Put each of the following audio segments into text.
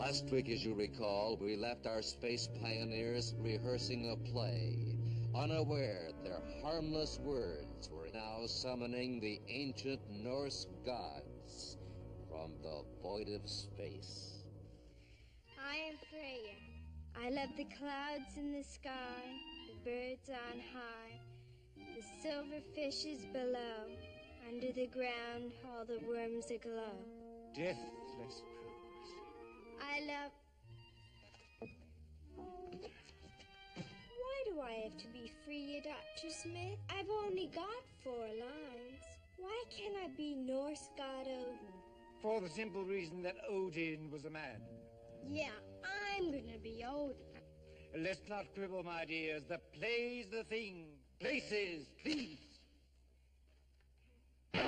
Last week, as you recall, we left our space pioneers rehearsing a play, unaware their harmless words were now summoning the ancient Norse gods from the void of space. I am Freya. I love the clouds in the sky, the birds on high, the silver fishes below, under the ground all the worms aglow. Deathless prose. I love... Why do I have to be Freya, Dr. Smith? I've only got 4 lines. Why can't I be Norse god Odin? For the simple reason that Odin was a man. Yeah, I'm gonna be Odin. Let's not quibble, my dears. The play's the thing. Places, please. Better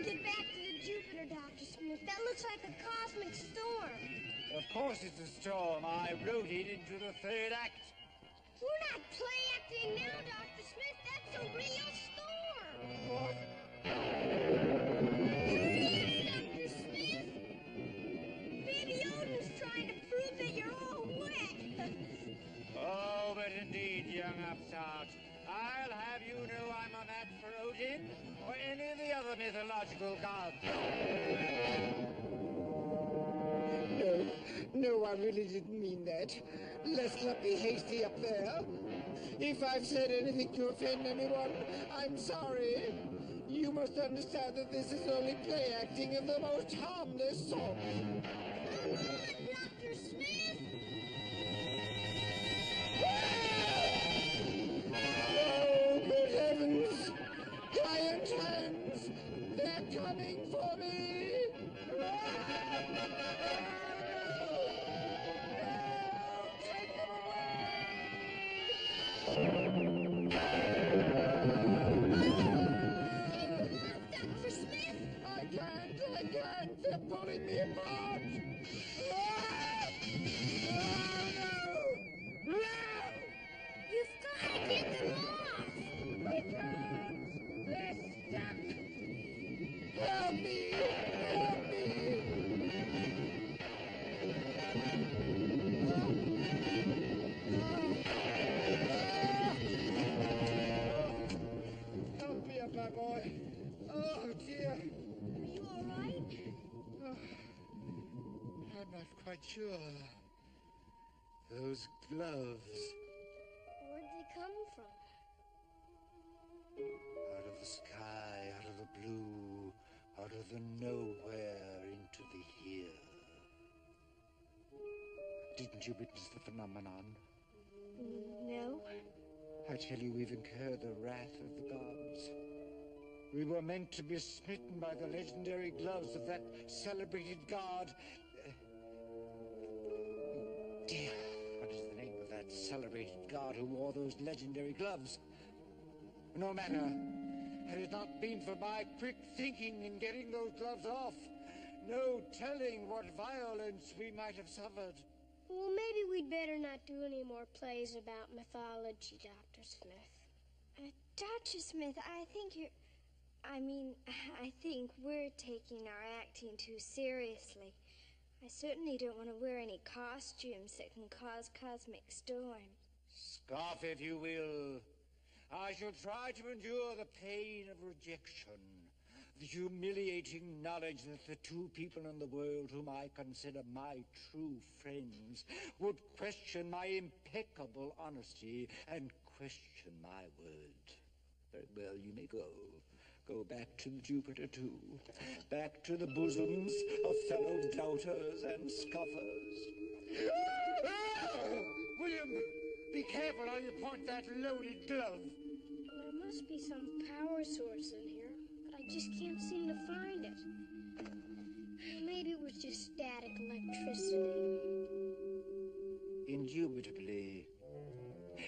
get back to the Jupiter, Dr. Smith. That looks like a cosmic storm. Of course it's a storm. I wrote it into the 3rd act. We're not play acting now, Dr. Smith. That's a real storm. What? Dr. Smith! Baby Odin's trying to prove that you're all wet. Oh, but indeed, young upstart. I'll have you know I'm a match for Odin or any of the other mythological gods. No, I really didn't mean that. Let's not be hasty up there. If I've said anything to offend anyone, I'm sorry. You must understand that this is only play acting of the most harmless sort. Dr. Smith! Oh, good heavens! Giant hands! They're coming for me! Take them Dr. Smith! I can't! They're pulling me apart! No! You've got to get them off! I can't! They're stuck! Help me! Help me! Help me up, my boy! Oh, dear! Are you all right? I'm not quite sure. Those gloves. Where'd they come from? Out of the sky, out of the blue, out of the nowhere into the here. Didn't you witness the phenomenon? No. I tell you, we've incurred the wrath of the gods. We were meant to be smitten by the legendary gloves of that celebrated god. Dear, what is the name of that celebrated god who wore those legendary gloves? No matter. Had it not been for my quick thinking in getting those gloves off, no telling what violence we might have suffered. Well, maybe we'd better not do any more plays about mythology, Dr. Smith. Dr. Smith, I think we're taking our acting too seriously. I certainly don't want to wear any costumes that can cause cosmic storms. Scoff if you will. I shall try to endure the pain of rejection, the humiliating knowledge that the 2 people in the world whom I consider my true friends would question my impeccable honesty and question my word. Very well, you may go. Go back to Jupiter, too. Back to the bosoms of fellow doubters and scoffers. William, be careful how you point that loaded glove. There must be some power source in here, but I just can't seem to find it. Maybe it was just static electricity. Indubitably.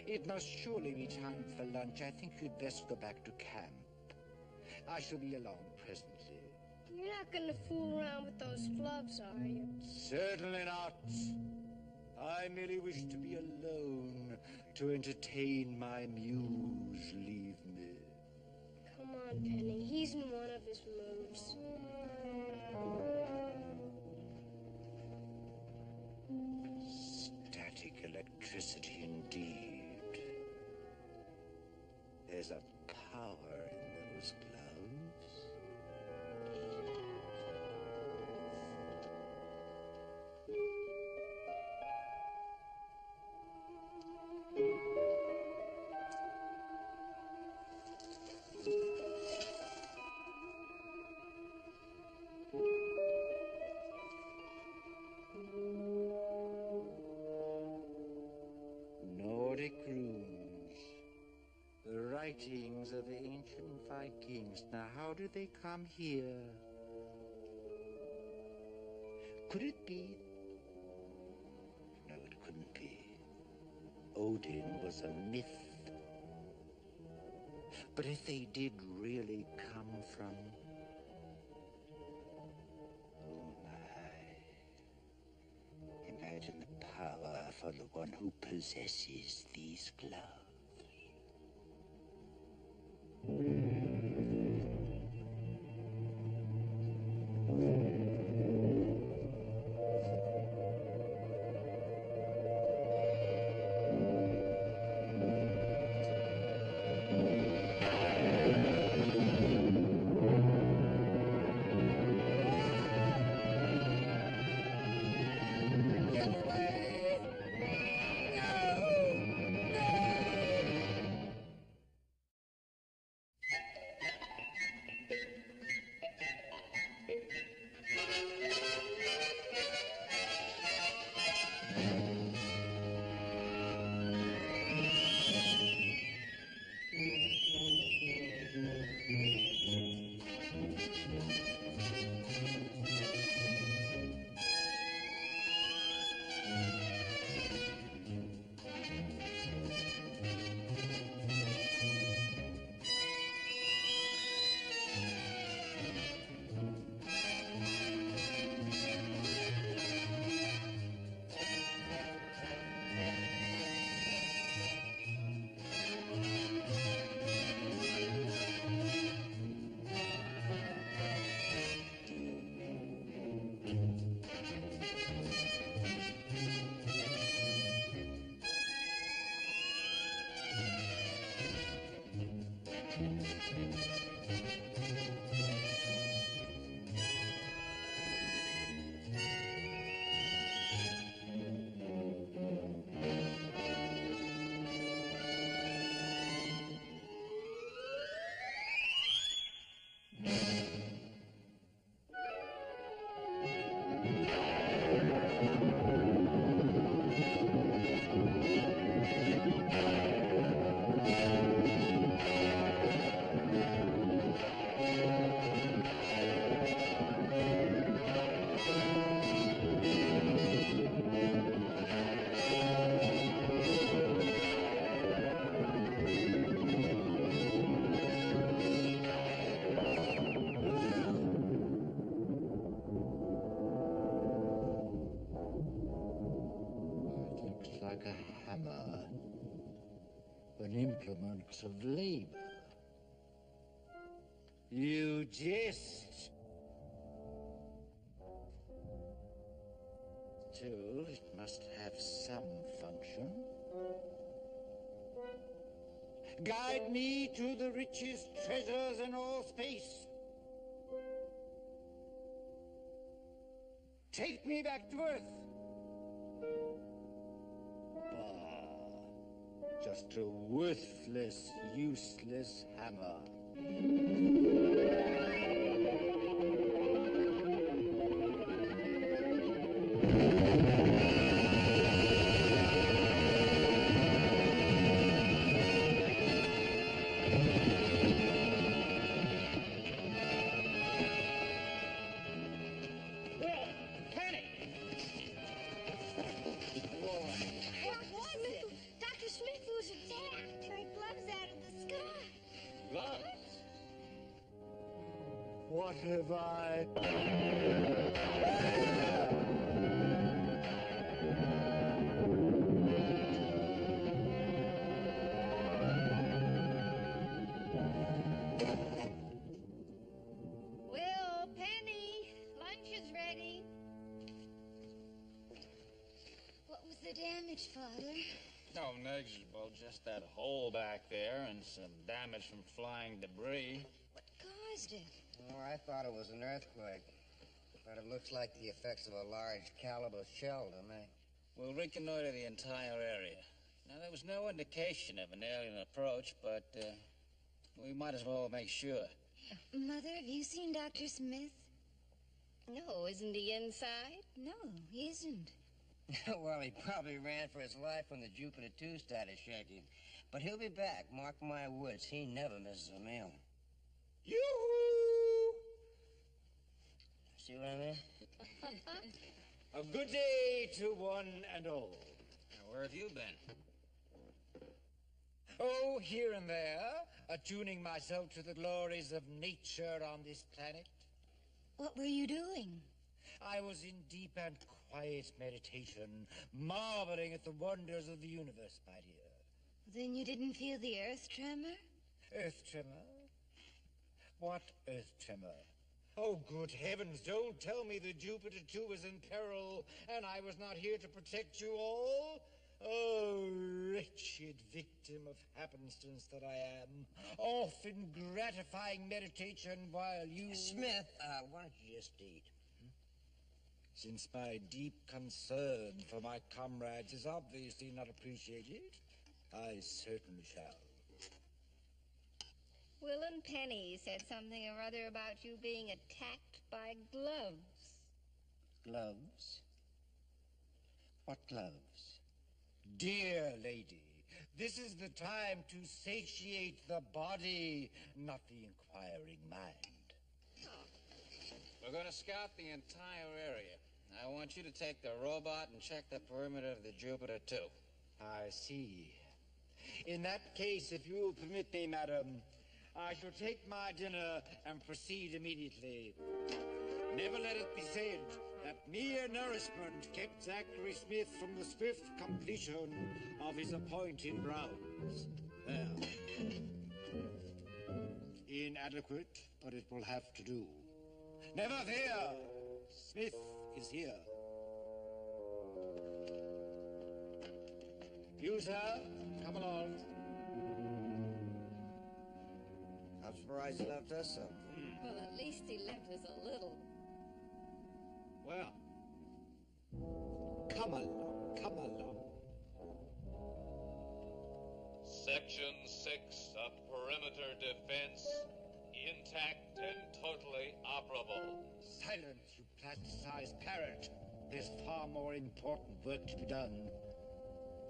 It must surely be time for lunch. I think you'd best go back to camp. I shall be along presently. You're not going to fool around with those gloves, are you? Certainly not. I merely wish to be alone to entertain my muse. Leave me. Come on, Penny. He's in one of his moods. Electricity indeed. There's a power in those gloves. Nordic runes. The writings of the ancient Vikings. Now, how did they come here? Could it be? No, it couldn't be. Odin was a myth. But if they did really come from... Oh, my. Imagine the power for the one who possesses these gloves. Like a hammer, an implement of labor. You jest. Still, it must have some function. Guide me to the richest treasures in all space. Take me back to Earth. Just a worthless, useless hammer. What have I... Will, Penny, lunch is ready. What was the the damage, Father? No negligible, just that hole back there and some damage from flying debris. What caused it? Oh, I thought it was an earthquake. But it looks like the effects of a large caliber shell to me. We'll reconnoiter the entire area. Now, there was no indication of an alien approach, but we might as well make sure. Mother, have you seen Dr. Smith? No, isn't he inside? No, he isn't. Well, he probably ran for his life when the Jupiter 2 started shaking. But he'll be back, mark my words. He never misses a meal. Yoo-hoo! See what I mean? A good day to one and all. Now, where have you been? Oh, here and there, attuning myself to the glories of nature on this planet. What were you doing? I was in deep and quiet meditation, marveling at the wonders of the universe, my dear. Then you didn't feel the earth tremor? Earth tremor? What earth tremor? Oh, good heavens, don't tell me that Jupiter 2 was in peril and I was not here to protect you all. Oh, wretched victim of happenstance that I am. Off in gratifying meditation while you... Smith, why don't you just eat? Since my deep concern for my comrades is obviously not appreciated, I certainly shall. Will and Penny said something or other about you being attacked by gloves. Gloves? What gloves? Dear lady, this is the time to satiate the body, not the inquiring mind. We're going to scout the entire area. I want you to take the robot and check the perimeter of the Jupiter 2. I see. In that case, if you will permit me, madam, I shall take my dinner and proceed immediately. Never let it be said that mere nourishment kept Zachary Smith from the swift completion of his appointed rounds. There. Inadequate, but it will have to do. Never fear! Smith is here. You, sir, come along. I'm surprised he left us something. Well, at least he left us a little. Well, come along, come along. Section 6 of perimeter defense, intact and totally operable. Silence, you plasticized parrot. There's far more important work to be done.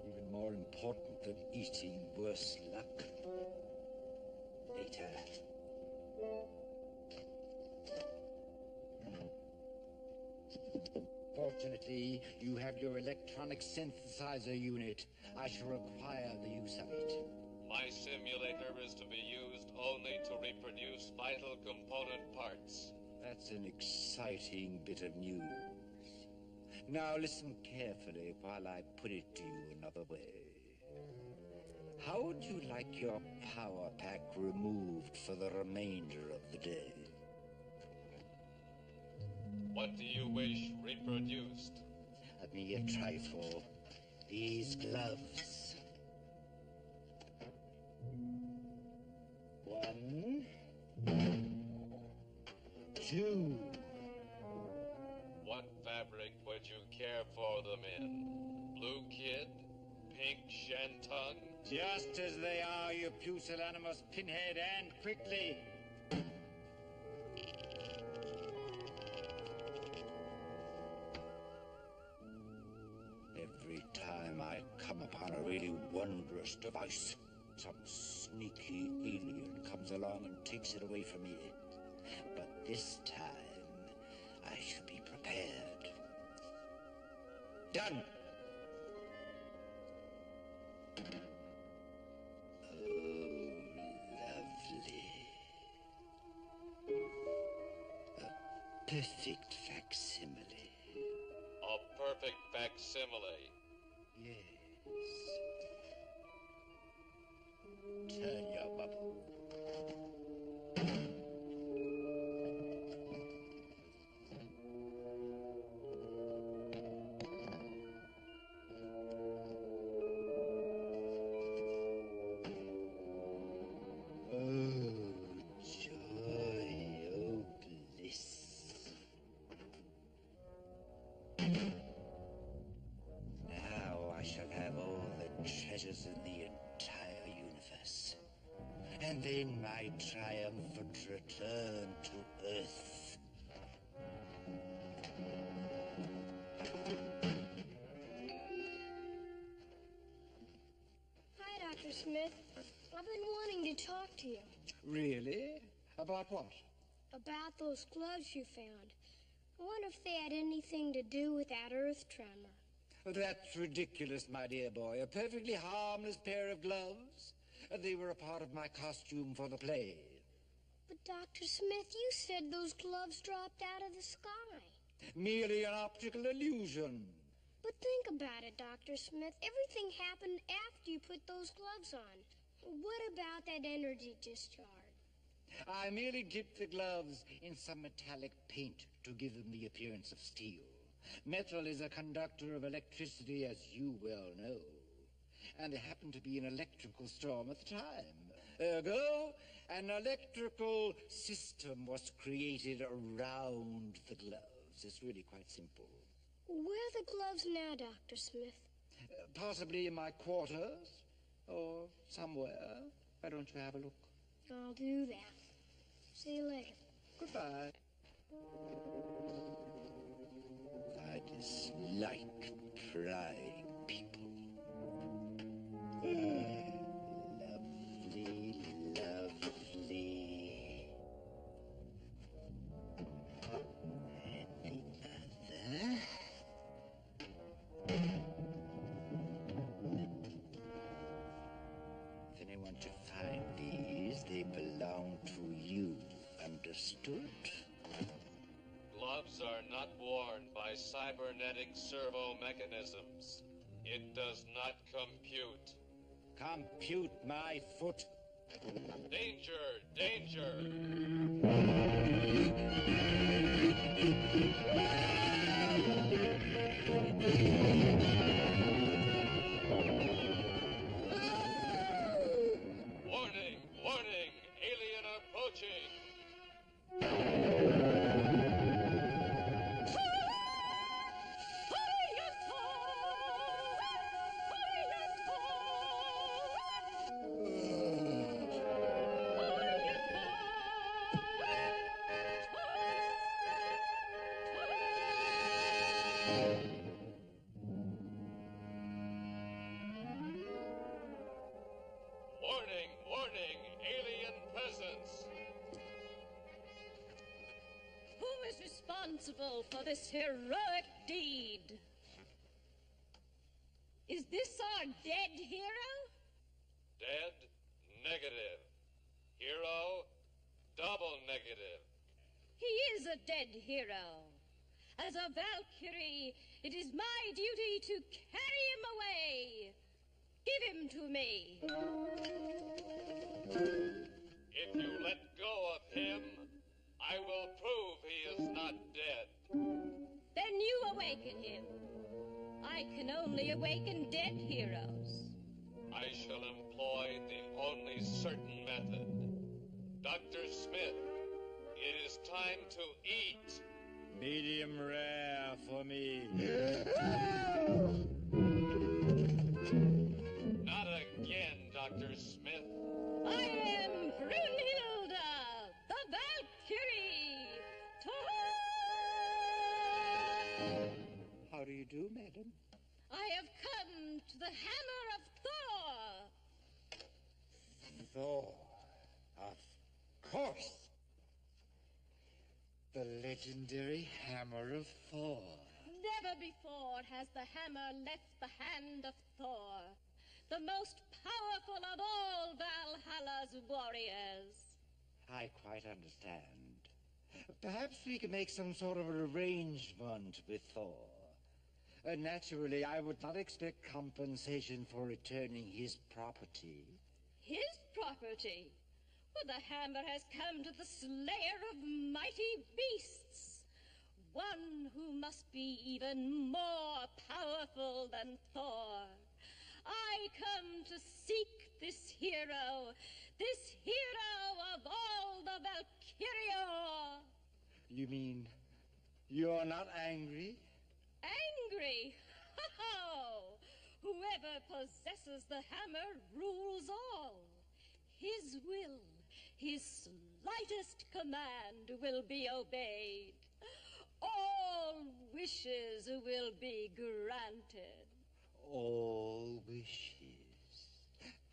Even more important than eating worse luck. Later. Fortunately, you have your electronic synthesizer unit. I shall require the use of it. My simulator is to be used only to reproduce vital component parts. That's an exciting bit of news. Now listen carefully while I put it to you another way. How would you like your power pack removed for the remainder of the day? What do you wish reproduced? A mere trifle. These gloves. 1, 2. What fabric would you care for them in? Blue kid? Pink shantung? Just as they are, you pusillanimous pinhead, and quickly. Every time I come upon a really wondrous device, some sneaky alien comes along and takes it away from me. But this time, I shall be prepared. Done! Oh, lovely. A perfect facsimile. A perfect facsimile. Yes. Turn your bubble. then my triumphant return to Earth. Hi, Dr. Smith. I've been wanting to talk to you. Really? About what? About those gloves you found. I wonder if they had anything to do with that earth tremor. That's ridiculous, my dear boy. A perfectly harmless pair of gloves. They were a part of my costume for the play. But Dr. Smith, you said those gloves dropped out of the sky. Merely an optical illusion. But think about it, Dr. Smith. Everything happened after you put those gloves on. What about that energy discharge? I merely dipped the gloves in some metallic paint to give them the appearance of steel. Metal is a conductor of electricity, as you well know. And there happened to be an electrical storm at the time. Ergo, an electrical system was created around the gloves. It's really quite simple. Where are the gloves now, Dr. Smith? Possibly in my quarters, or somewhere. Why don't you have a look? I'll do that. See you later. Goodbye. I dislike prying people. Lovely, lovely. And the other. If anyone to find these, they belong to you. Understood? Gloves are not worn by cybernetic servo mechanisms. It does not compute. Compute my foot. Danger! Danger! Warning! Warning! Alien approaching! Warning! Warning! Alien presence! Who is responsible for this heroic deed? Is this our dead hero? Dead? Negative. Hero? Double negative. He is a dead hero. As a Valkyrie, it is my duty to carry him away. Give him to me. If you let go of him, I will prove he is not dead. Then you awaken him. I can only awaken dead heroes. I shall employ the only certain method. Dr. Smith, it is time to eat. Medium rare for me. Not again, Dr. Smith. I am Brunhilde, the Valkyrie. How do you do, madam? I have come to the hammer of Thor. Thor. Of course. The legendary hammer of Thor. Never before has the hammer left the hand of Thor, the most powerful of all Valhalla's warriors. I quite understand. Perhaps we could make some sort of an arrangement with Thor. Naturally, I would not expect compensation for returning his property. His property? Well, the hammer has come to the slayer of mighty beasts. One who must be even more powerful than Thor. I come to seek this hero of all the Valkyria. You mean you're not angry? Angry? Ho! Whoever possesses the hammer rules all. His will his slightest command will be obeyed. All wishes will be granted. All wishes.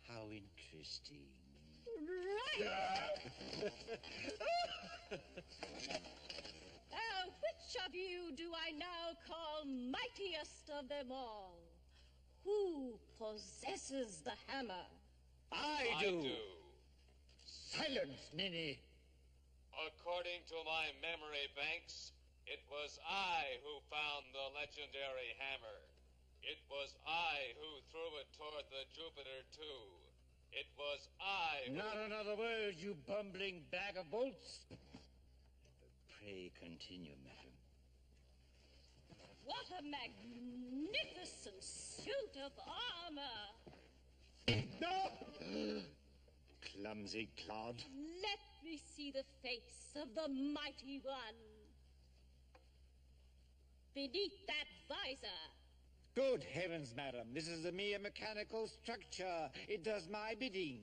How interesting. Right! Now, which of you do I now call mightiest of them all? Who possesses the hammer? I do. Silence, Ninny. According to my memory banks, it was I who found the legendary hammer. It was I who threw it toward the Jupiter 2. It was I who... Not another word, you bumbling bag of bolts. Pray continue, madam. What a magnificent suit of armor! No! Clumsy clod. Let me see the face of the mighty one. Beneath that visor. Good heavens, madam, this is a mere mechanical structure. It does my bidding.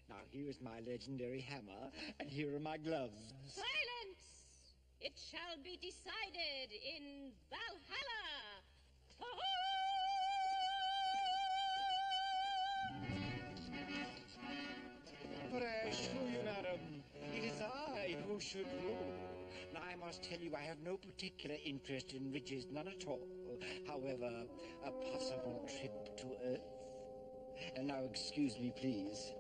Now, here is my legendary hammer, and here are my gloves. Silence! It shall be decided in Valhalla. But I assure you, madam, it is I who should rule. Now, I must tell you, I have no particular interest in riches, none at all. However, a possible trip to Earth. And now, excuse me, please.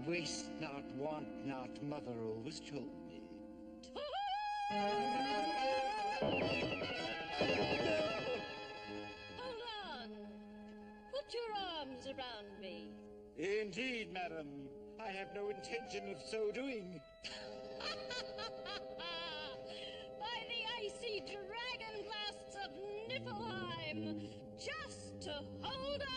Waste not, want not, mother always told me. Hold on. Put your arms around me. Indeed, madam. I have no intention of so doing. By the icy dragon blasts of Niflheim, just to hold on.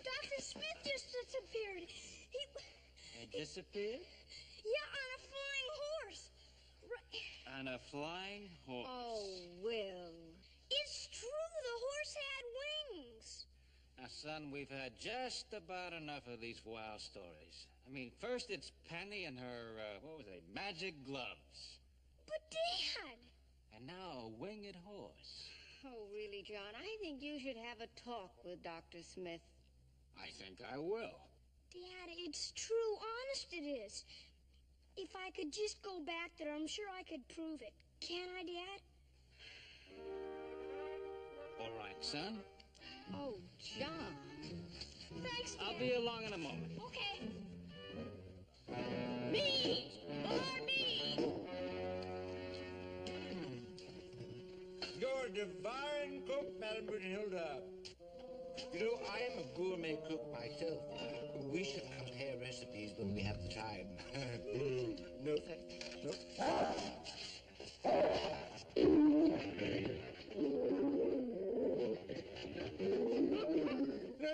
Dr. Smith just disappeared. Disappeared? Yeah, on a flying horse. On a flying horse. Oh, Will. It's true, the horse had wings. Now, son, we've had just about enough of these wild stories. I mean, first it's Penny and her, magic gloves. But, Dad. And now a winged horse. Oh, really, John, I think you should have a talk with Dr. Smith. I think I will. Dad, it's true. Honest it is. If I could just go back there, I'm sure I could prove it. Can't I, Dad? All right, son. Oh, John. Thanks, Dad. I'll be along in a moment. Okay. Me! More me! You're a divine cook, Madame Brunhilde. You know, I am a gourmet cook myself. We should compare recipes when we have the time. No thanks. No.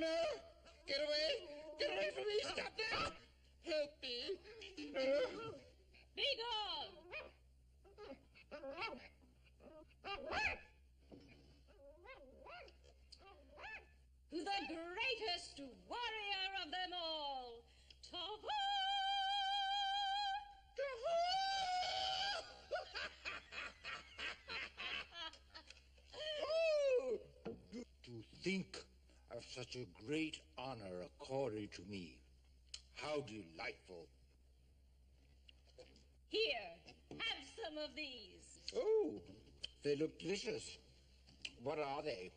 No! Get away! Get away from me! Stop that! Help me! No! Be gone! The greatest warrior of them all, To think of such a great honor accorded to me. How delightful. Here, have some of these. Oh, they look delicious. What are they?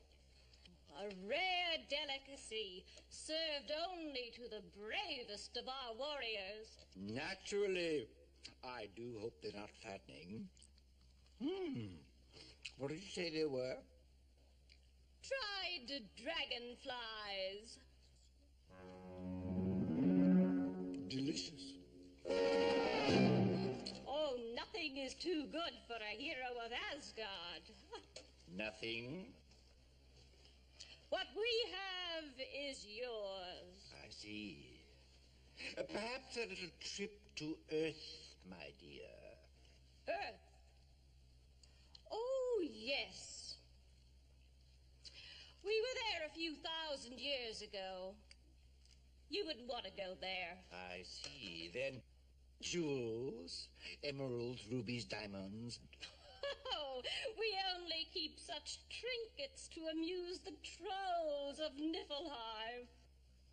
A rare delicacy, served only to the bravest of our warriors. Naturally. I do hope they're not fattening. What did you say they were? Dried dragonflies. Delicious. Oh, nothing is too good for a hero of Asgard. Nothing. What we have is yours. I see. Perhaps a little trip to Earth, my dear. Earth? Oh, yes. We were there a few thousand years ago. You wouldn't want to go there. I see. Then jewels, emeralds, rubies, diamonds. Oh, we only keep such trinkets to amuse the trolls of Niflheim.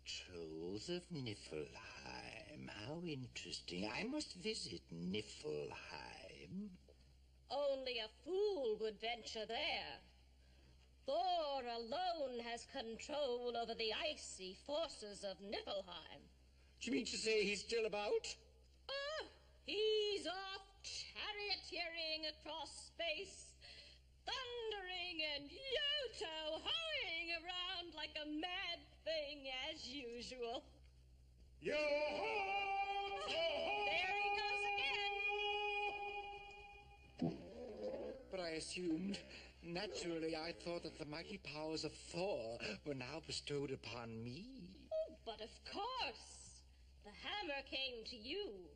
Trolls of Niflheim. How interesting. I must visit Niflheim. Only a fool would venture there. Thor alone has control over the icy forces of Niflheim. Do you mean to say he's still about? Ah, he's off charioteering across space, thundering and yo-ho-hoing around like a mad thing as usual. Yo-ho! There he goes again. But I assumed, naturally, I thought that the mighty powers of Thor were now bestowed upon me. Oh, but of course, the hammer came to you.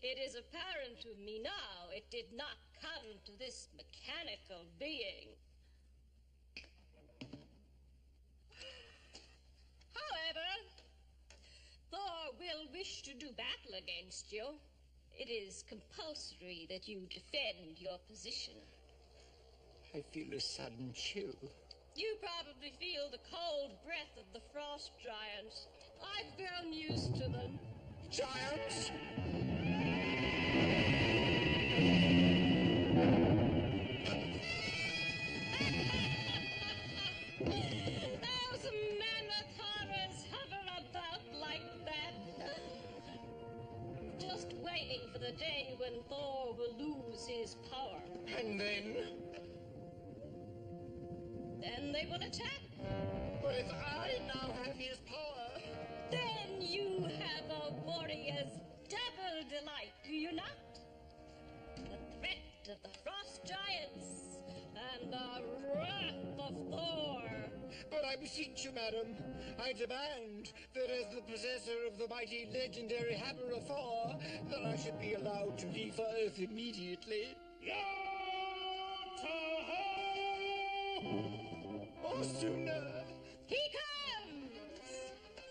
It is apparent to me now it did not come to this mechanical being. However, Thor will wish to do battle against you. It is compulsory that you defend your position. I feel a sudden chill. You probably feel the cold breath of the frost giants. I've grown used to them. Giants! Those mammoth horrors hover about like that. Just waiting for the day when Thor will lose his power. And then? Then they will attack. But if I now have his power... Then you have a warrior's double delight, do you not? The threat of the frost giants and the wrath of Thor. But I beseech you, madam, I demand that as the possessor of the mighty legendary hammer of Thor, that I should be allowed to leave Earth immediately. Or sooner. He comes!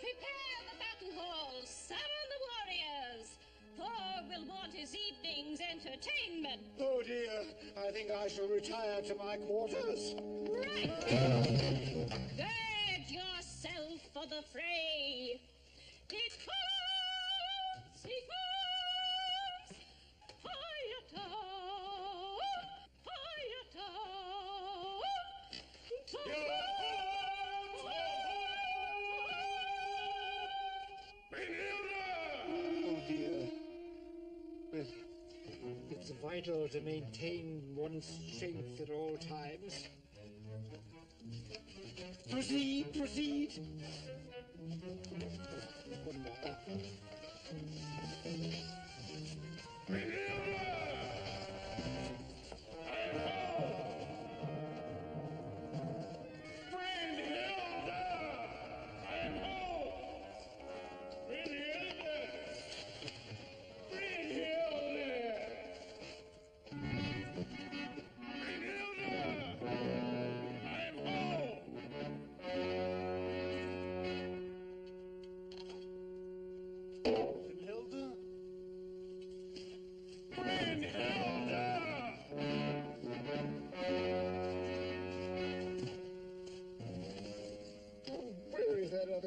Prepare the battle hall, summon the warriors. Thor will want his evening's entertainment. Oh dear, I think I shall retire to my quarters. Right! Gird yourself for the fray. He comes! He comes! Hayata! Hayata! Oh dear. Well, it's vital to maintain one's strength at all times. Proceed, proceed. One more.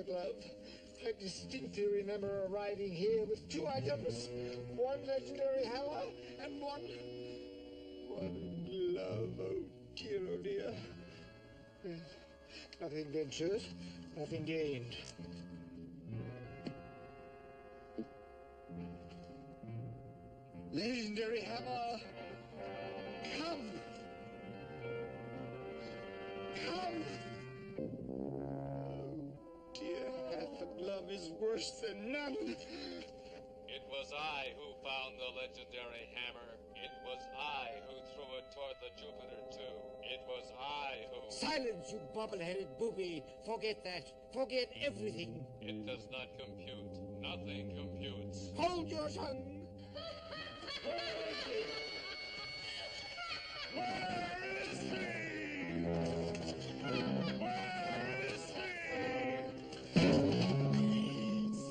Glove. I distinctly remember arriving here with two items. One legendary hammer and one glove. Oh dear, oh dear. Well, nothing ventured, nothing gained. Legendary hammer! Come! Come! The glove is worse than none. It was I who found the legendary hammer It was I who threw it toward the Jupiter, too. It was I who... Silence, you bobble-headed booby. Forget that. Forget everything. It does not compute. Nothing computes. Hold your tongue. Where is he? Where is he?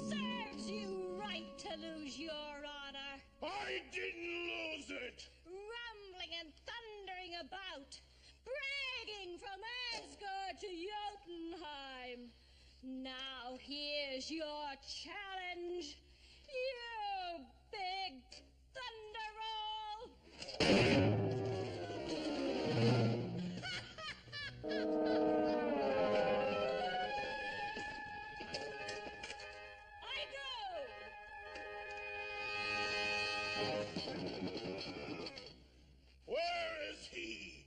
Serves you right to lose your honor. I didn't lose it. Rumbling and thundering about, bragging from Asgard to Jotunheim. Now here's your challenge, you big thunderall. I go. Where is he?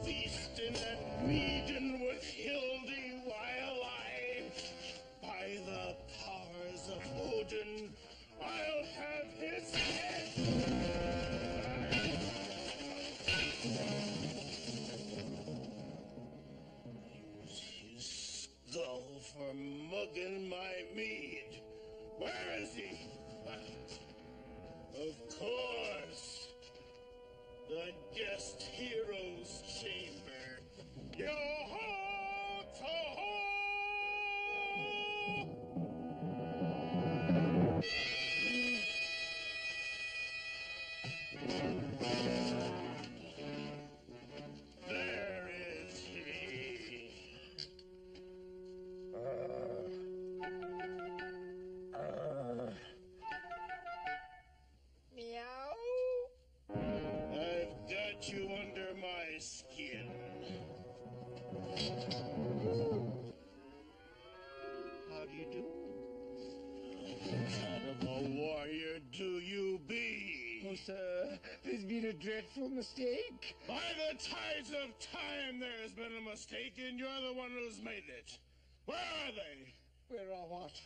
Feasting and meeting with Hildy while by the powers of Odin, I'll have his head. Use his skull for mugging my mead. Where is he? Of course. The guest hero's chamber. Yo-ho! To-ho! There is he. Meow. I've got you under my skin. How do you do? What kind of a warrior do you be? Oh, sir, there's been a dreadful mistake. By the tides of time, there's been a mistake, and you're the one who's made it. Where are they? Where are what?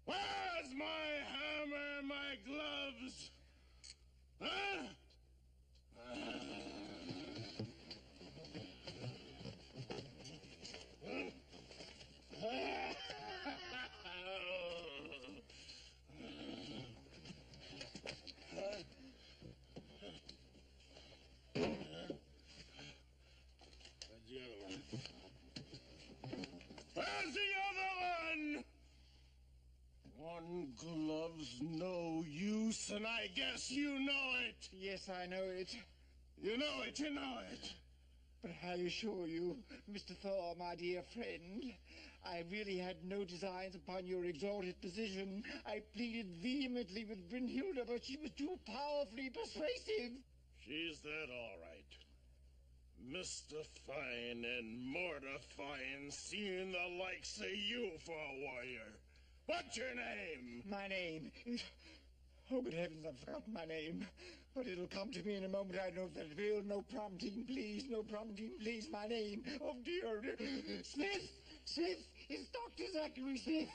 Where's my hammer, my gloves? Huh? Where's the other one? One glove's no use, and I guess you know it. Yes, I know it. You know it, you know it. But I assure you, Mr. Thor, my dear friend, I really had no designs upon your exalted position. I pleaded vehemently with Brynhilda, but she was too powerfully persuasive. She's that all right. Mystifying and mortifying seeing the likes of you for a warrior. What's your name? My name is... Oh, good heavens, I've forgotten my name. But it'll come to me in a moment. I know that it will. No prompting, please. No prompting, please. My name. Oh, dear. Smith. Smith. It's Dr. Zachary Smith.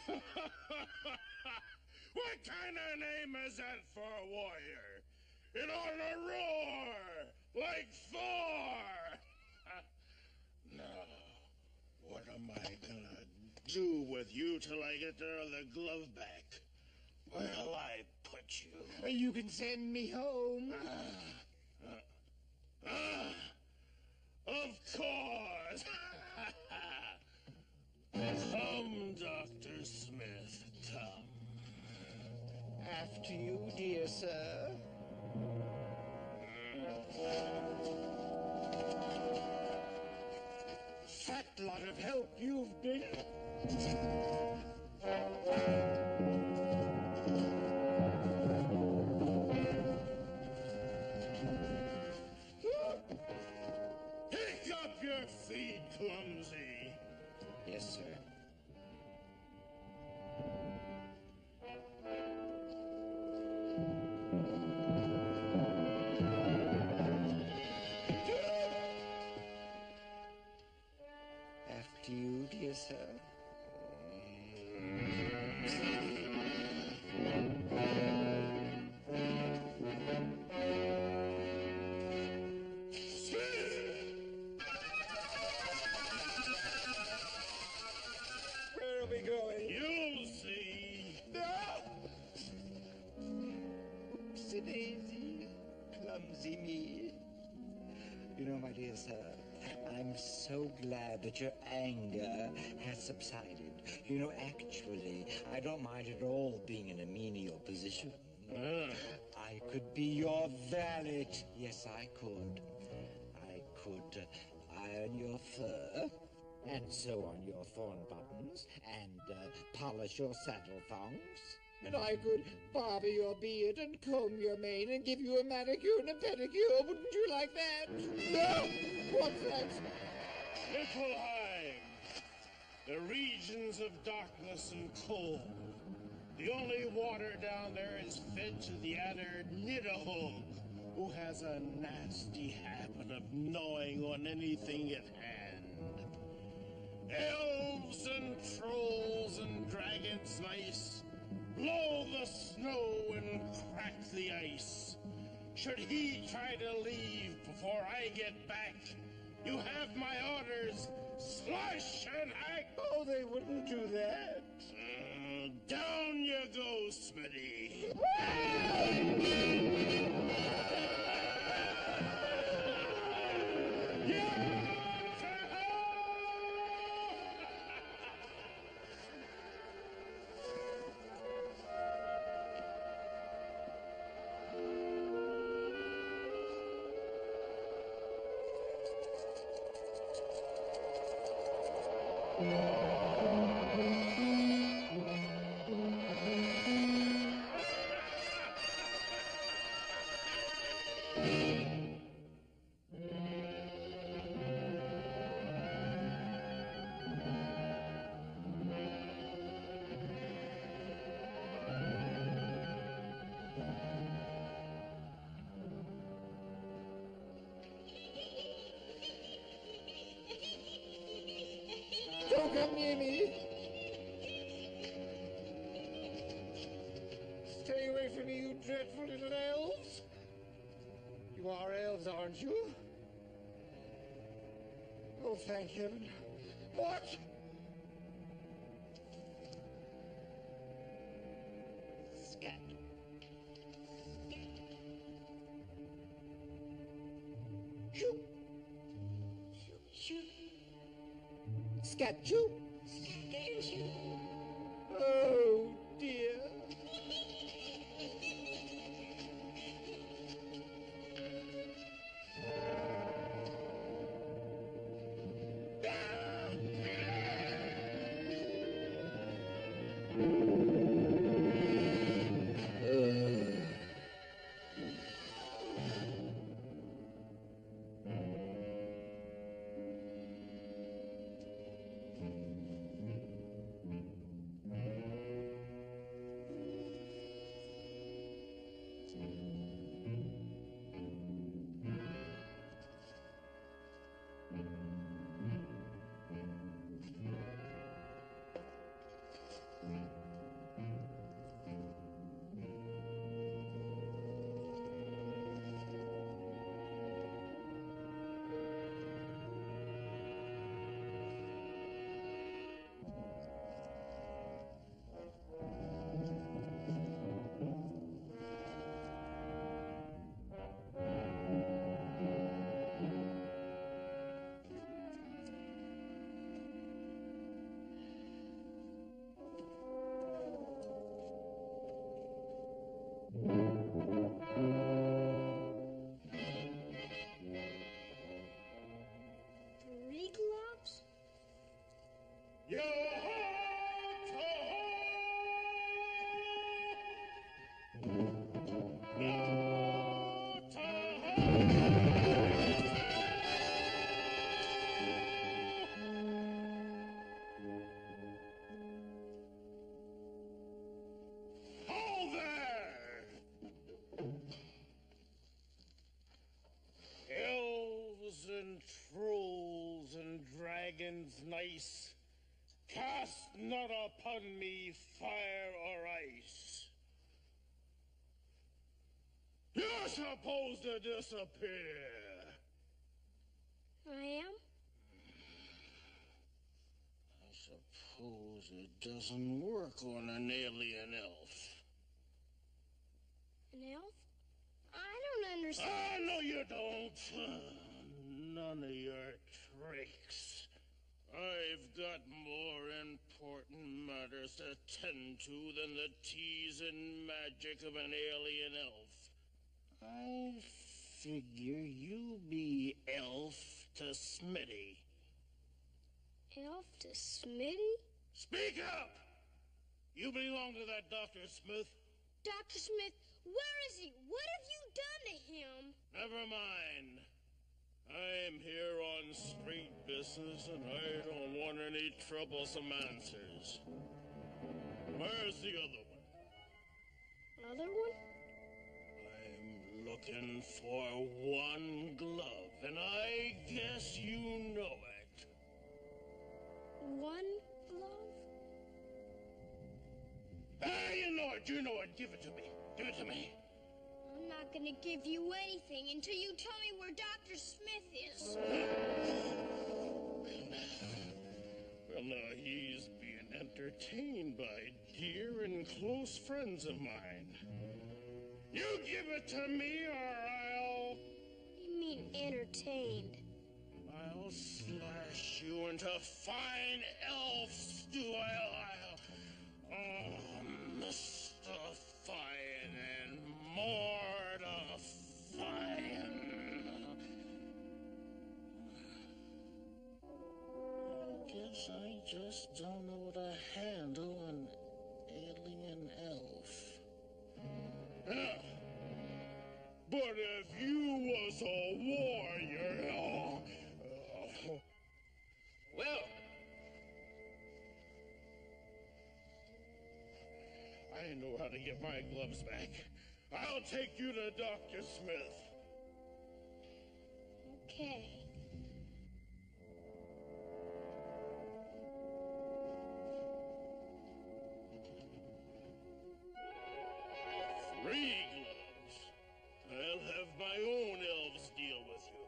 What kind of name is that for a warrior? It ought to roar like Thor. Now, what am I gonna do with you till I get the glove back? Where'll I put you? You can send me home. Of course. Come, Dr. Smith, come. After you, dear sir. Fat lot of help you've been. Pick up your feet, clumsy. Yes, sir. After you, dear sir. Daisy. Clumsy me. You know, my dear sir, I'm so glad that your anger has subsided. You know, actually, I don't mind at all being in a menial position. I could be your valet. Yes, I could. I could iron your fur, and sew on your thorn buttons, and polish your saddle thongs. And I could barber your beard and comb your mane and give you a manicure and a pedicure. Wouldn't you like that? No! What's that? Niflheim, the regions of darkness and cold. The only water down there is fed to the adder Nidahug, who has a nasty habit of gnawing on anything at hand. Elves and trolls and dragons nice, blow the snow and crack the ice. Should he try to leave before I get back, you have my orders. Slash and hack! Oh, they wouldn't do that. Down you go, Smitty. Don't come near me. Stay away from me, you dreadful little elves. You are elves, aren't you? Oh, thank heaven. What? Scat. Shoo. Shoo. Scat, shoo. Oh, dear. Trolls and dragons nice, cast not upon me fire or ice. You're supposed to disappear. I am? I suppose it doesn't work on an alien elf. An elf? Smith. Ah, no, you don't. None of your tricks. I've got more important matters to tend to than the tease and magic of an alien elf. I figure you be elf to Smitty. Elf to Smitty? Speak up! You belong to that Dr. Smith? Dr. Smith, where is he? What have you done to him? Never mind. I'm here on street business, and I don't want any troublesome answers. Where's the other one? Other one? I'm looking for one glove, and I guess you know it. One glove? Ah, you know it. Give it to me. Give it to me. I'm not gonna give you anything until you tell me where Dr. Smith is. Well, now he's being entertained by dear and close friends of mine. You give it to me, or I'll... What do you mean, entertained? I'll slash you into fine elf stew. Mystifying and mortifying. I guess I just don't know how to handle an alien elf. But if you was a warrior... Well, I know how to get my gloves back. I'll take you to Dr. Smith. Okay. Free gloves. I'll have my own elves deal with you.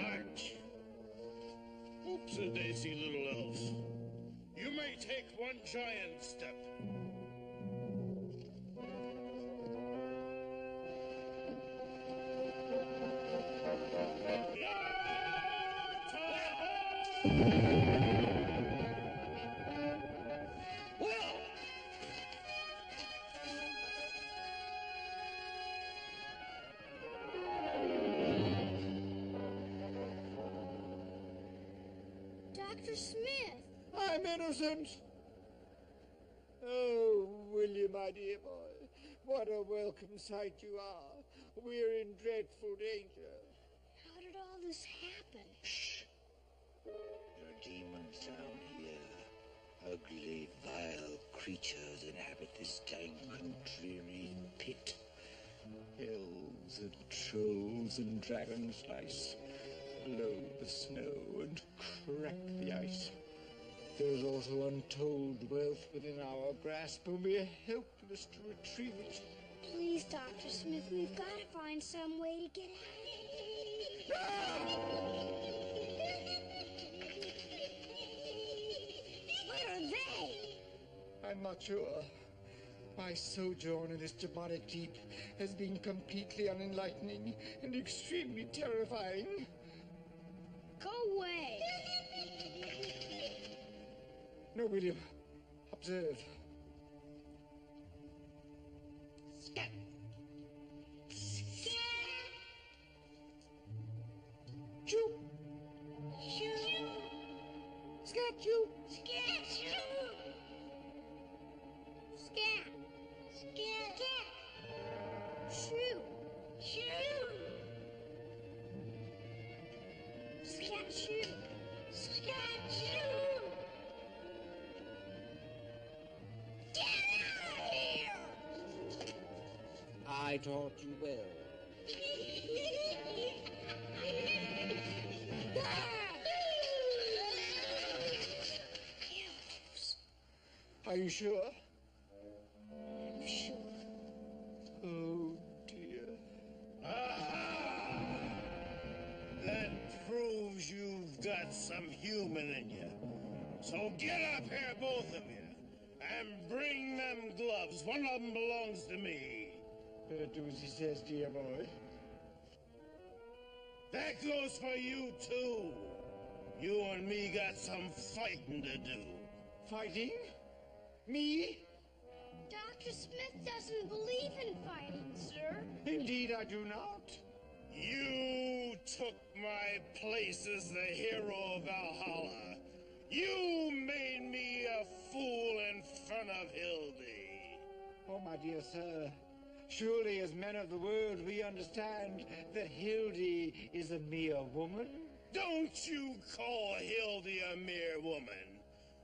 March. Oopsie-daisy, little elves. You may take one giant step. Dr. Smith! I'm innocent. Oh, William, my dear boy, what a welcome sight you are. We're in dreadful danger. How did all this happen? Shh. There are demons down here. Ugly, vile creatures inhabit this dank and dreary pit. Elves and trolls and dragon slice. Blow the snow and crack the ice. There's also untold wealth within our grasp, and we're helpless to retrieve it. Please, Dr. Smith, we've got to find some way to get out. Where are they? I'm not sure. My sojourn in this demonic deep has been completely unenlightening and extremely terrifying. Go away. No, William. Observe. Scat. Scat. Choo. Shoo. Scat, choo. Scat. Shoo. Scat. Scat. Shoo. Shoo. Scat. Shoo. Scat. Shoo. Get out of here! I taught you well. Are you sure? I'm sure. Oh, dear. That proves you've got some human in you. So get up here, both of you, and bring them gloves. One of them belongs to me. Better do as he says, dear boy. That goes for you, too. You and me got some fighting to do. Fighting? Me? Dr. Smith doesn't believe in fighting, sir. Indeed, I do not. You took my place as the hero of Valhalla. You made me a fool in front of Hildy. Oh, my dear sir, surely as men of the world we understand that Hildy is a mere woman. Don't you call Hildy a mere woman.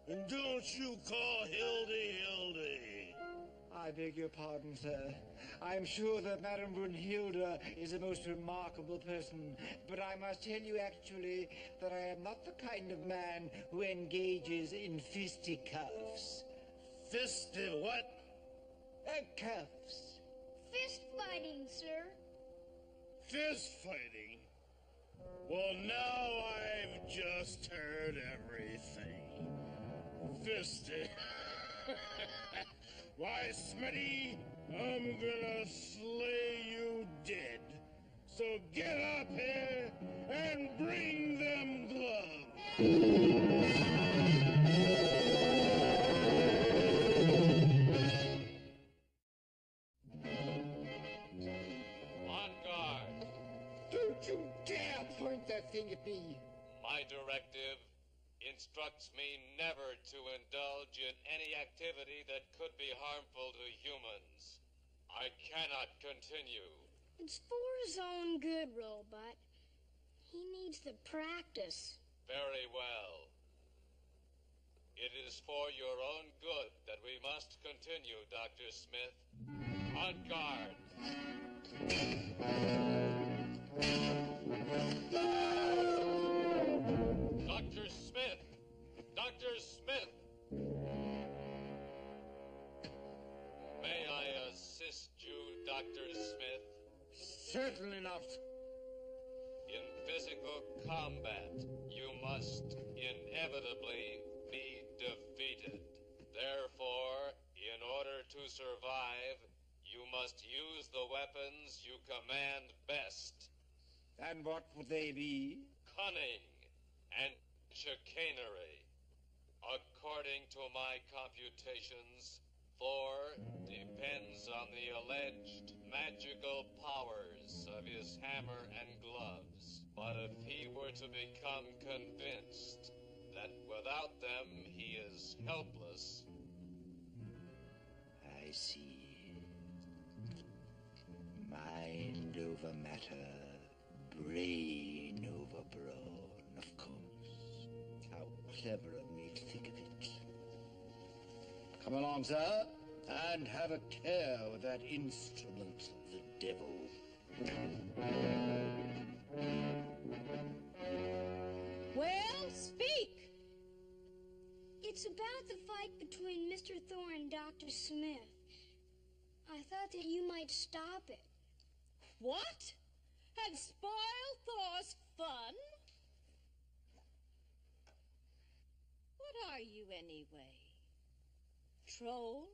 And don't you call Hildy Hildy. I beg your pardon, sir. I am sure that Madame Brunhilde is a most remarkable person, but I must tell you actually that I am not the kind of man who engages in fisticuffs. Fisted what? Cuffs. Fist fighting, sir. Fist fighting? Well, now I've just heard everything. Fisted. Why, Smitty, I'm gonna slay you dead. So get up here and bring them gloves. On guard. Don't you dare point that thing at me. My directive instructs me never to indulge in any activity that could be harmful to humans. I cannot continue. It's for his own good, Robot. He needs the practice. Very well. It is for your own good that we must continue, Dr. Smith. On guard. Dr. Smith! Dr. Smith! May I assist you, Dr. Smith? Certainly not. In physical combat, you must inevitably be defeated. Therefore, in order to survive, you must use the weapons you command best. And what would they be? Cunning and chicanery. According to my computations, Thor depends on the alleged magical powers of his hammer and gloves. But if he were to become convinced that without them he is helpless... I see. Mind over matter, brain over brawn, of course. How clever of me to think of it. Come along, sir, and have a care with that instrument of the devil. Well, speak! It's about the fight between Mr. Thor and Dr. Smith. I thought that you might stop it. What? And spoil Thor's fun? What are you, anyway? Troll?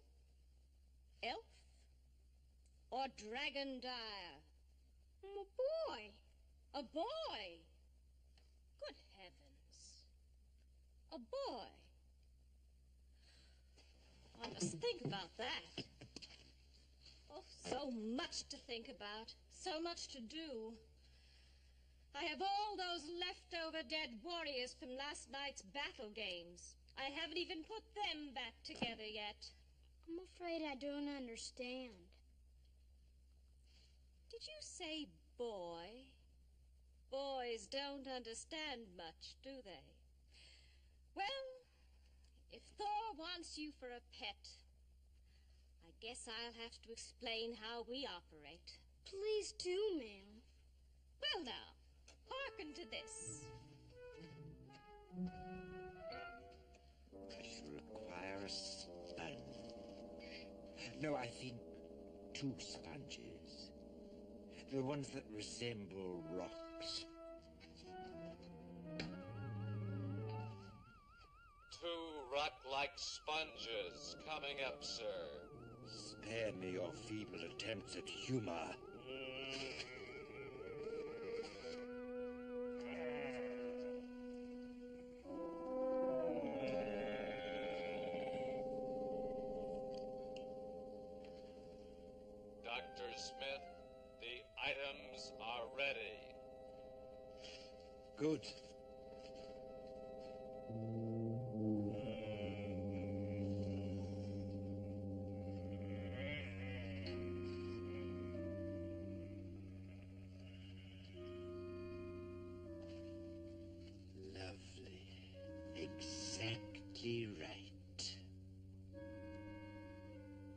Elf? Or dragon dire? I'm a boy. A boy? Good heavens. A boy? I must think about that. Oh, so much to think about. So much to do. I have all those leftover dead warriors from last night's battle games. I haven't even put them back together yet. I'm afraid I don't understand. Did you say boy? Boys don't understand much, do they? Well, if Thor wants you for a pet, I guess I'll have to explain how we operate. Please do, ma'am. Well now, hearken to this. I shall require a sponge. No, I think 2 sponges. The ones that resemble rocks. 2 rock-like sponges coming up, sir. Spare me your feeble attempts at humor. items are ready. Good. Lovely. Exactly right.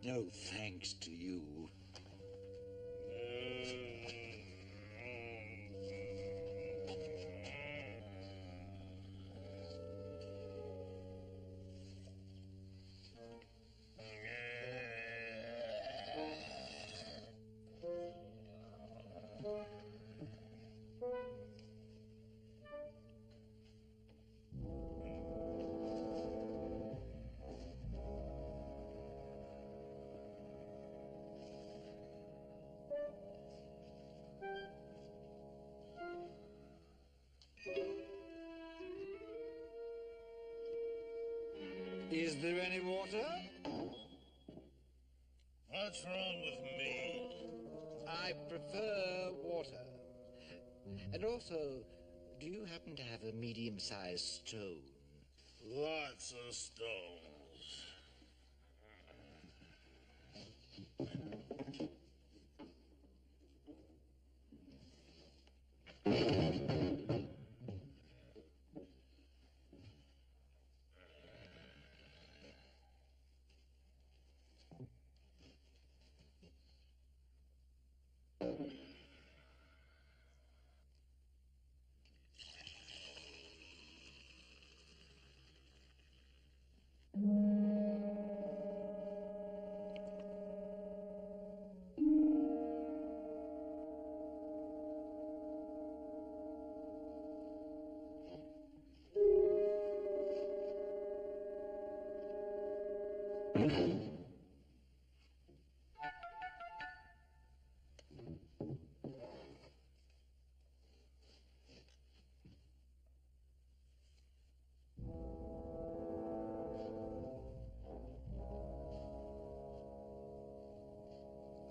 No thanks to you. Is there any water? What's wrong with me? I prefer water. And also, do you happen to have a medium-sized stone? Lots of stones.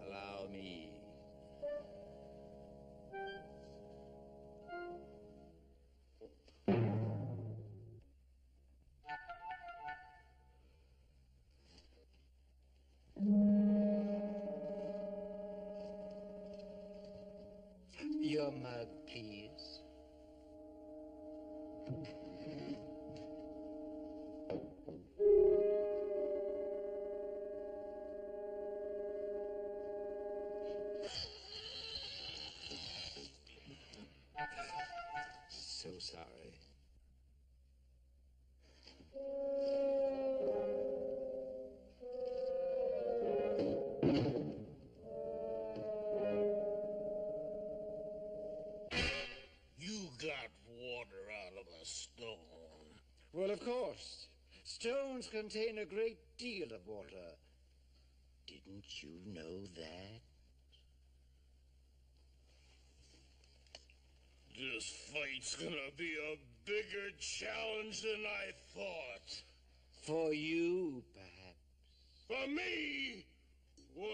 Allow me. Your mug, please. So sorry. You got water out of a stone. Well, of course. Stones contain a great deal of water. Didn't you know that? This fight's gonna be a bigger challenge than I thought. For you, perhaps. For me? Why,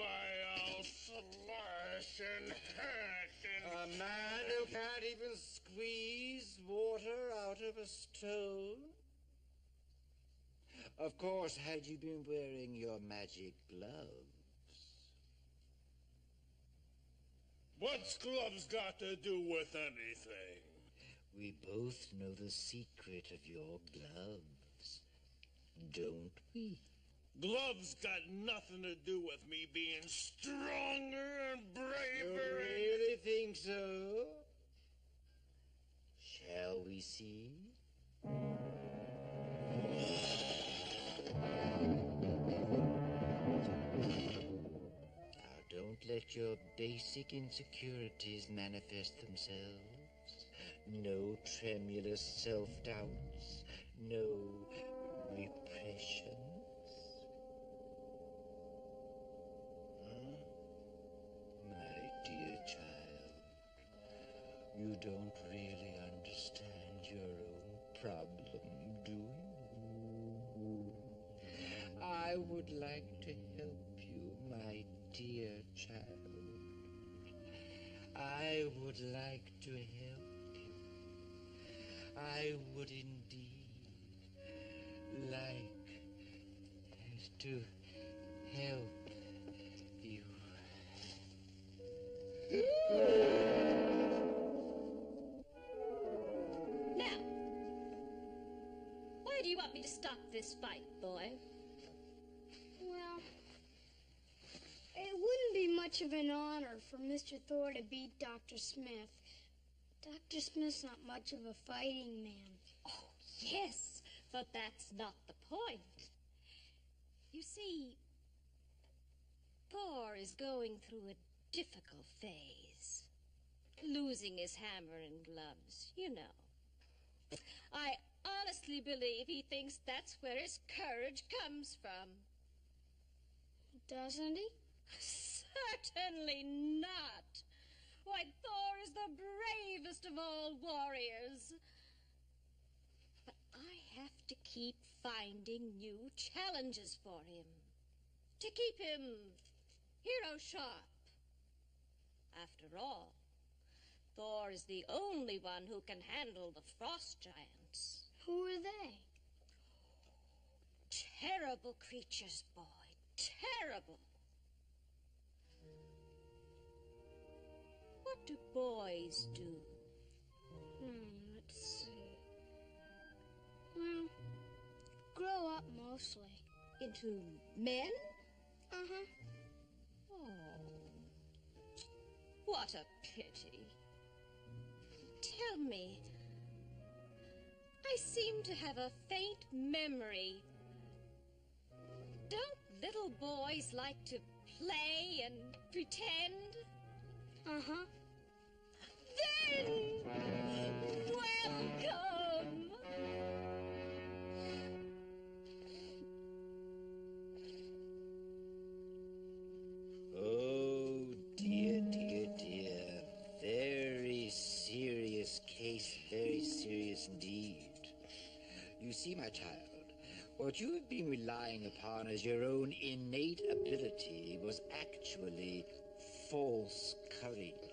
I'll slash and hack and... A man who can't even squeeze water out of a stone? Of course, had you been wearing your magic gloves. What's gloves got to do with anything? We both know the secret of your gloves, don't we? Gloves got nothing to do with me being stronger and braver. You really think so? Shall we see? Now, don't let your basic insecurities manifest themselves. No tremulous self-doubts. No repressions. My dear child, you don't really understand your own problem, do you? I would like to help you, my dear child. I would like to help you. I would indeed like to help you. Now, why do you want me to stop this fight, boy? Well, it wouldn't be much of an honor for Mr. Thor to beat Dr. Smith. Dr. Smith's not much of a fighting man. Oh, yes, but that's not the point. You see, Thor is going through a difficult phase. Losing his hammer and gloves, you know. I honestly believe he thinks that's where his courage comes from. Doesn't he? Certainly not. Why, Thor is the bravest of all warriors. But I have to keep finding new challenges for him. To keep him hero sharp. After all, Thor is the only one who can handle the frost giants. Who are they? Terrible creatures, boy. Terrible. What do boys do? Let's see. Well, grow up mostly. Into men? Uh-huh. Oh, what a pity. Tell me, I seem to have a faint memory. Don't little boys like to play and pretend? Uh-huh. Then, welcome! Oh, dear, dear, dear. Very serious case, very serious indeed. You see, my child, what you have been relying upon as your own innate ability was actually false courage.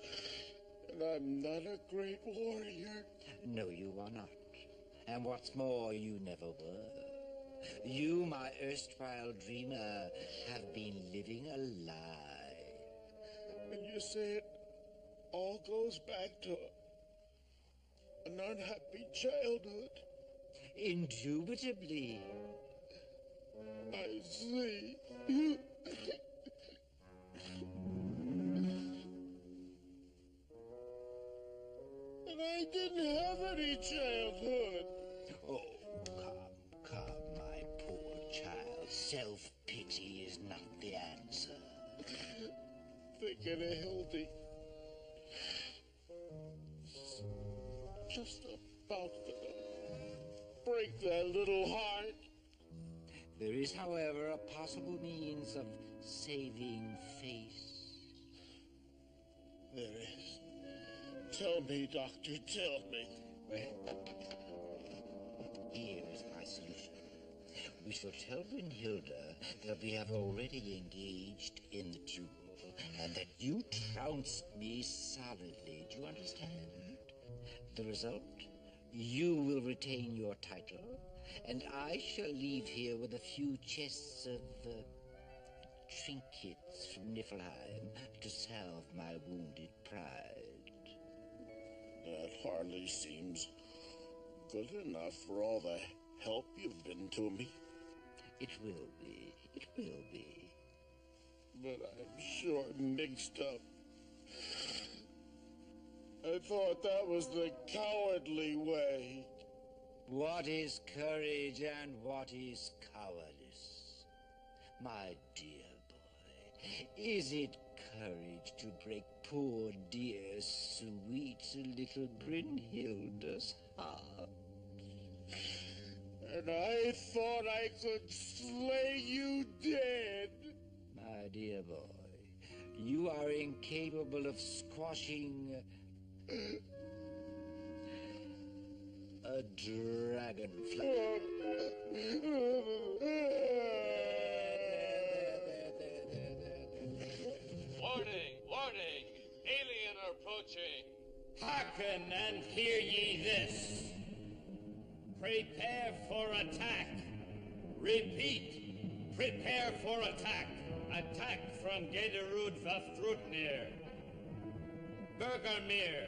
And I'm not a great warrior. No, you are not. And what's more, you never were. You, my erstwhile dreamer, have been living a lie. And you say it all goes back to an unhappy childhood. Indubitably. I see. And I didn't have any childhood. Oh, come, my poor child. Self-pity is not the answer. Thinking of Hildy. Just about to break that little heart. There is, however, a possible means of saving face. There is. Tell me, Doctor, tell me. Well, here is my solution. We shall tell Brynhilda that we have already engaged in the duel, and that you trounced me solidly. Do you understand? The result? You will retain your title, and I shall leave here with a few chests of trinkets from Niflheim to salve my wounded pride. That hardly seems good enough for all the help you've been to me. It will be. It will be. But I'm sure mixed up. I thought that was the cowardly way. What is courage and what is cowardice? My dear boy, is it courage to break poor dear sweet little Brynhilda's heart? And I thought I could slay you dead. My dear boy, you are incapable of squashing a dragonfly. Warning! Warning! Alien approaching marching. Hearken and hear ye this. Prepare for attack. Repeat, prepare for attack. Attack from Gederud Vafthrutnir, Bergermir,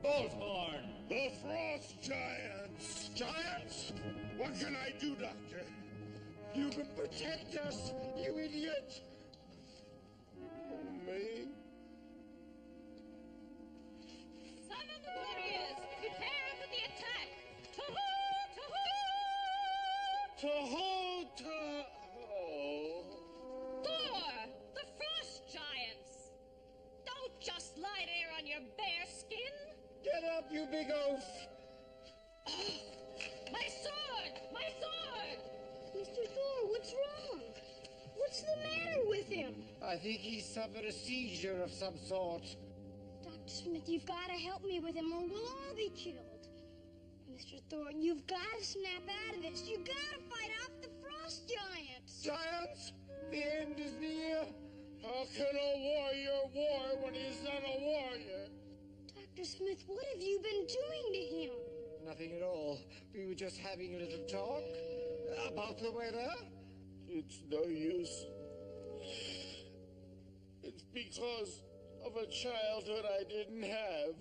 Bolthorn. The Frost Giants! Giants? What can I do, Doctor? You can protect us, you idiot! Me? Summon the warriors! Prepare for the attack! To-hoo! To-hoo! To-hoo! Thor! The Frost Giants! Don't just lie there on your bare skin! Get up, you big oaf! My sword! My sword! Mr. Thor, what's wrong? What's the matter with him? I think he suffered a seizure of some sort. Dr. Smith, you've got to help me with him or we'll all be killed. Mr. Thor, you've got to snap out of this. You've got to fight off the Frost Giants. Giants? The end is near. How can a warrior war when he's not a warrior? Dr. Smith, what have you been doing to him? Nothing at all. We were just having a little talk about the weather. It's no use. It's because of a childhood I didn't have.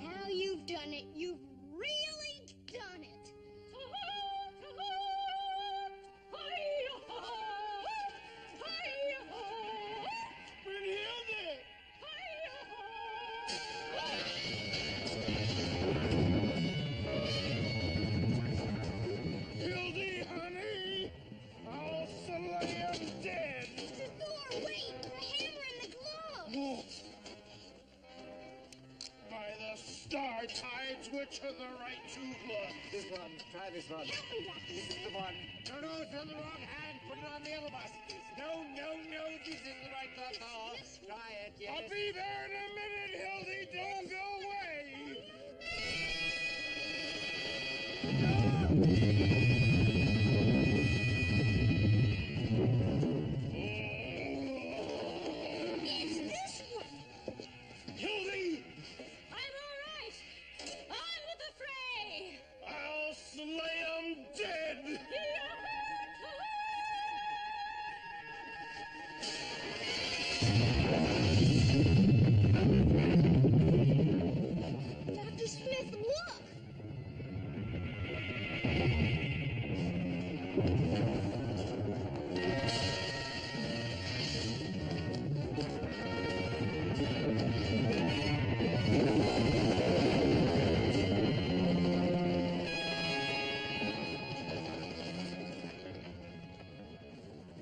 Now you've done it. You've really done it. Hildy, honey! I'll slay him dead! Mr. Thor, wait! The hammer and the glove! By the star tides, which are the right two gloves? This one. Try this one. This is the one. No, it's on the wrong hand. Put it on the other bus. No. This is the right glove. Oh, try it, yes. I'll be there in a minute, Hildy! Don't go away! It's this one! Hildy! I'm all right! On with the fray! I'll slay him dead! Dr. Smith, look!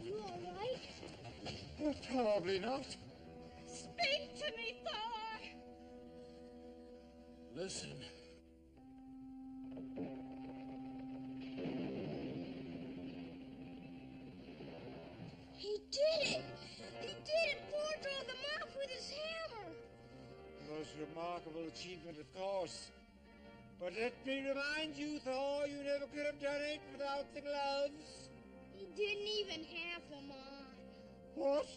You all right? Probably not. Speak to me, Thor! Listen. He did it! He did it! Thor drove them off with his hammer! Most remarkable achievement, of course. But let me remind you, Thor, you never could have done it without the gloves. He didn't even have them on. What?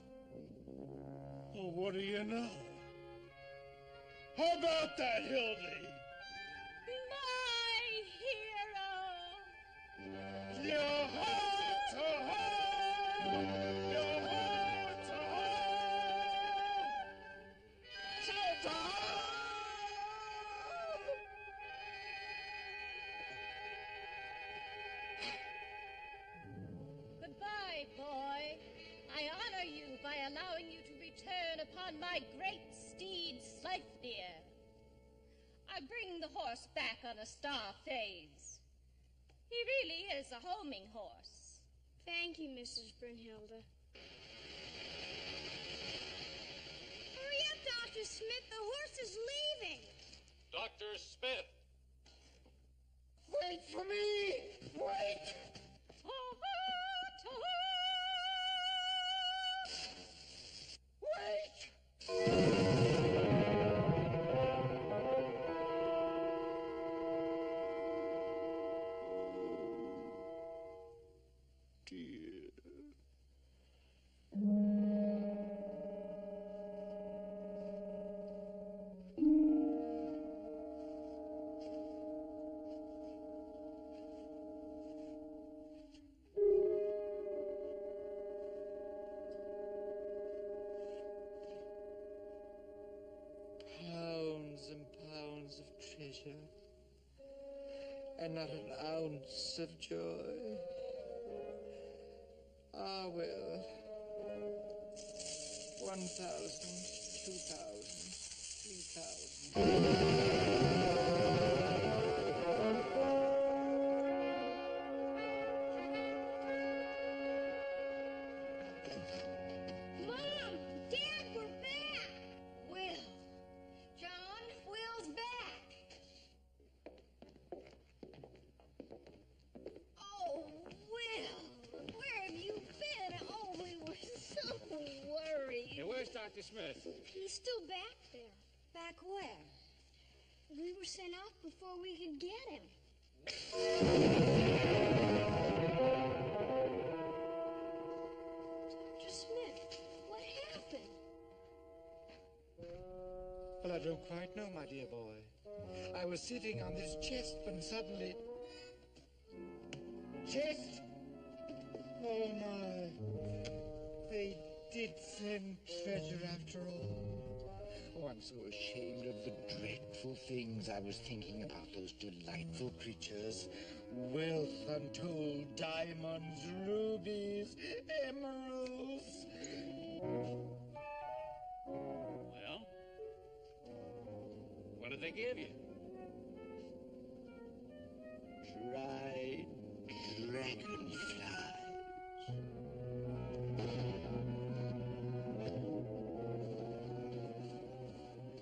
Well, what do you know? How about that, Hildy? My hero! Yo-ho-to-ho! Yo-ho-to-ho! To-ho! Goodbye, boy. I honor you by allowing you to return upon my great steed, Sleipnir. I bring the horse back on a star phase. He really is a homing horse. Thank you, Mrs. Brunhilde. Hurry up, Dr. Smith. The horse is leaving. Dr. Smith! Wait for me! Wait! Wait! Dear. pleasure, and not an ounce of joy. Ah, well. 1,000, 2,000, 3,000. Mom! Dad, we're back! Will! John, Will's back! Oh, Will! Where have you been? Oh, we were so worried. Hey, where's Dr. Smith? He's still back there. Back where? We were sent off before we could get him. Dr. Smith, what happened? Well, I don't quite know, my dear boy. I was sitting on this chest when suddenly... Chest? Oh, my. They did send treasure after all. Oh, I'm so ashamed of the dreadful things I was thinking about those delightful creatures. Wealth untold, diamonds, rubies, emeralds. Well, what did they give you? Dried dragonflies.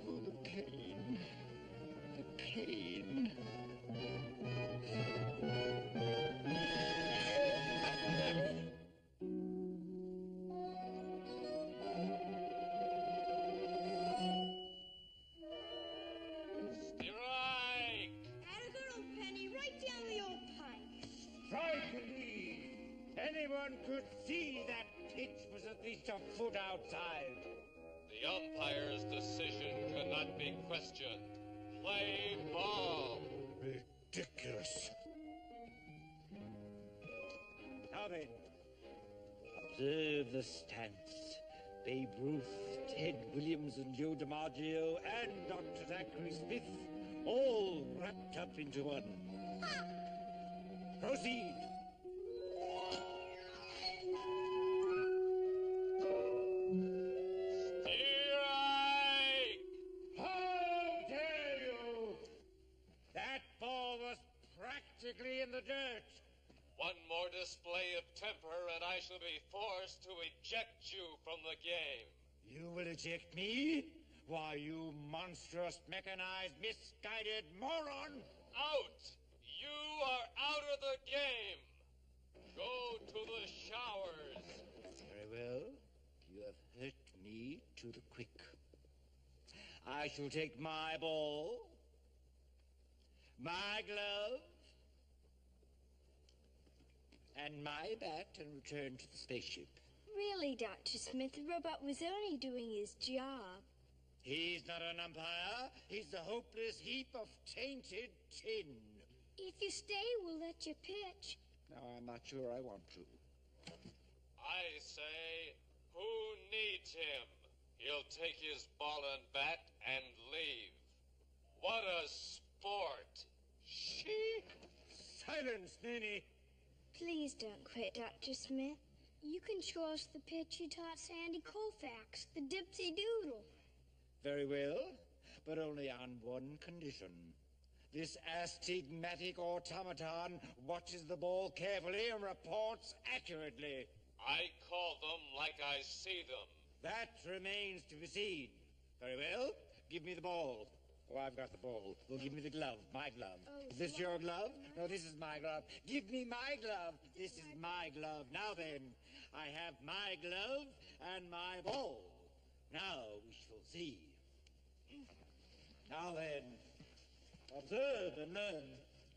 Oh, the pain. The pain. Strike! Had a good old penny right down the old pike. Strike indeed! Anyone could see that pitch was at least a foot outside. The umpire's decision cannot be questioned. Play ball. Ridiculous. Now then, observe the stance. Babe Ruth, Ted Williams, and Joe DiMaggio, and Dr. Zachary Smith, all wrapped up into one. Proceed. Strike! How dare you! That ball was practically in the dirt. One more display of temper and I shall be forced to eject you from the game. You will eject me? Why, you monstrous, mechanized, misguided moron! Out! You are out of the game! Go to the showers! Very well. You have hurt me to the quick. I shall take my ball, my glove, and my bat and return to the spaceship. Really, Dr. Smith, the robot was only doing his job. He's not an umpire. He's the hopeless heap of tainted tin. If you stay, we'll let you pitch. Now, I'm not sure I want to. I say, who needs him? He'll take his ball and bat and leave. What a sport! She? Silence, Nanny. Please don't quit, Dr. Smith. You can show us the pitch you taught Sandy Colfax, the Dipsy Doodle. Very well, but only on one condition. This astigmatic automaton watches the ball carefully and reports accurately. I call them like I see them. That remains to be seen. Very well, give me the ball. Oh, I've got the ball. Well, give me the glove, my glove. Oh, Is this your glove? No, this is my glove. Give me my glove. This is my glove. Now then, I have my glove and my ball. Now we shall see. Now then, observe and learn.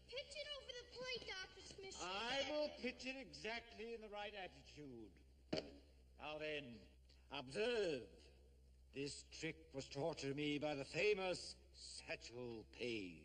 Pitch it over the plate, Dr. Smith. I will pitch it exactly in the right attitude. Now then, observe. This trick was taught to me by the famous Satchel Paige.